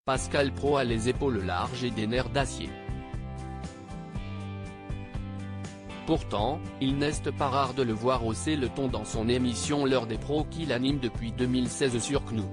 Pascal Praud a les épaules larges et des nerfs d'acier. Pourtant, il n'est pas rare de le voir hausser le ton dans son émission L'heure des pros qu'il anime depuis 2016 sur CNews.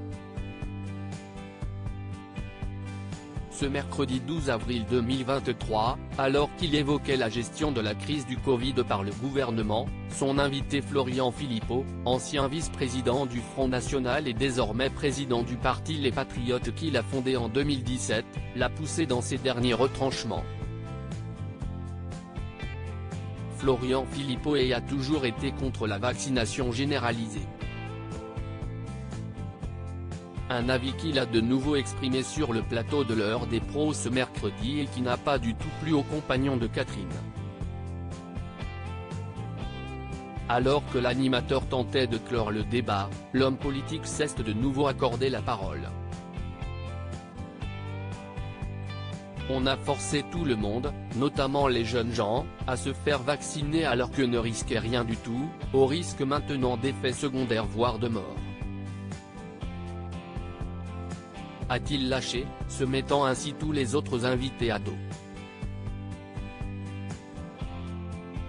Ce mercredi 12 avril 2023, alors qu'il évoquait la gestion de la crise du Covid par le gouvernement, son invité Florian Philippot, ancien vice-président du Front National et désormais président du parti Les Patriotes qu'il a fondé en 2017, l'a poussé dans ses derniers retranchements. Florian Philippot a toujours été contre la vaccination généralisée. Un avis qu'il a de nouveau exprimé sur le plateau de l'heure des pros ce mercredi et qui n'a pas du tout plu aux compagnons de Catherine. Alors que l'animateur tentait de clore le débat, l'homme politique s'est de nouveau accordé la parole. On a forcé tout le monde, notamment les jeunes gens, à se faire vacciner alors que ne risquaient rien du tout, au risque maintenant d'effets secondaires voire de mort. A-t-il lâché, se mettant ainsi tous les autres invités à dos.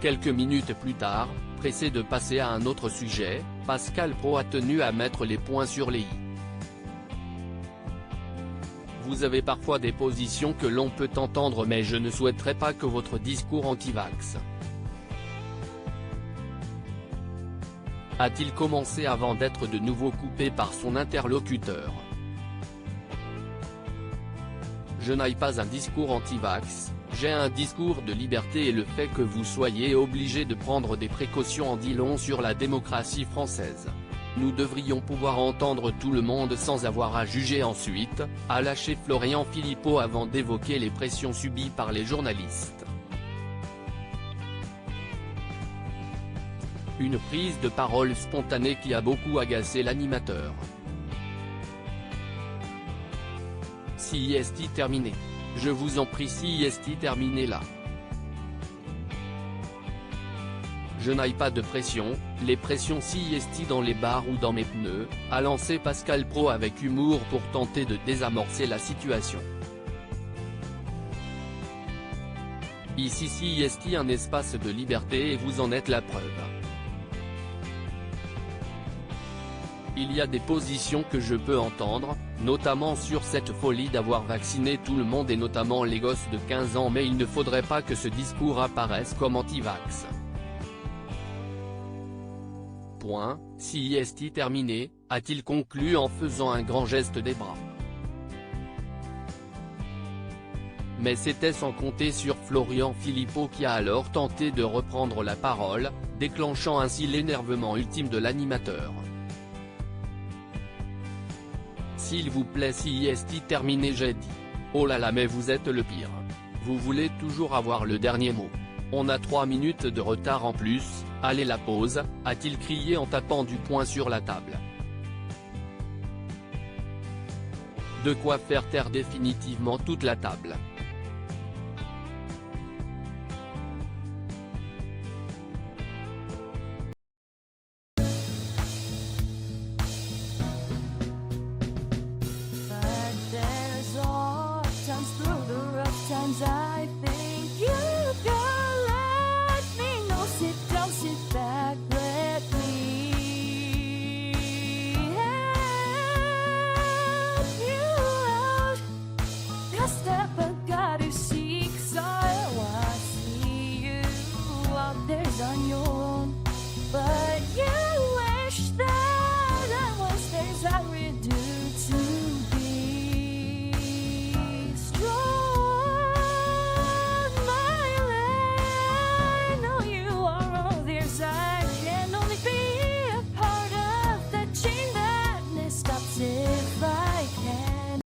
Quelques minutes plus tard, pressé de passer à un autre sujet, Pascal Praud a tenu à mettre les points sur les i. Vous avez parfois des positions que l'on peut entendre mais je ne souhaiterais pas que votre discours anti-vax. A-t-il commencé avant d'être de nouveau coupé par son interlocuteur. Je n'ai pas un discours anti-vax, j'ai un discours de liberté et le fait que vous soyez obligé de prendre des précautions en dit long sur la démocratie française. Nous devrions pouvoir entendre tout le monde sans avoir à juger ensuite, a lâché Florian Philippot avant d'évoquer les pressions subies par les journalistes. Une prise de parole spontanée qui a beaucoup agacé l'animateur. Si est terminé. Je vous en prie si est terminé là. Je n'ai pas de pression, les pressions si est dans les bars ou dans mes pneus, a lancé Pascal Praud avec humour pour tenter de désamorcer la situation. Ici si est un espace de liberté et vous en êtes la preuve. Il y a des positions que je peux entendre, notamment sur cette folie d'avoir vacciné tout le monde et notamment les gosses de 15 ans mais il ne faudrait pas que ce discours apparaisse comme anti-vax. Point, si est terminé, a-t-il conclu en faisant un grand geste des bras. Mais c'était sans compter sur Florian Philippot qui a alors tenté de reprendre la parole, déclenchant ainsi l'énervement ultime de l'animateur. S'il vous plaît si est terminé j'ai dit. Oh là là mais vous êtes le pire. Vous voulez toujours avoir le dernier mot. On a 3 minutes de retard en plus, allez la pause, a-t-il crié en tapant du poing sur la table. De quoi faire taire définitivement toute la table.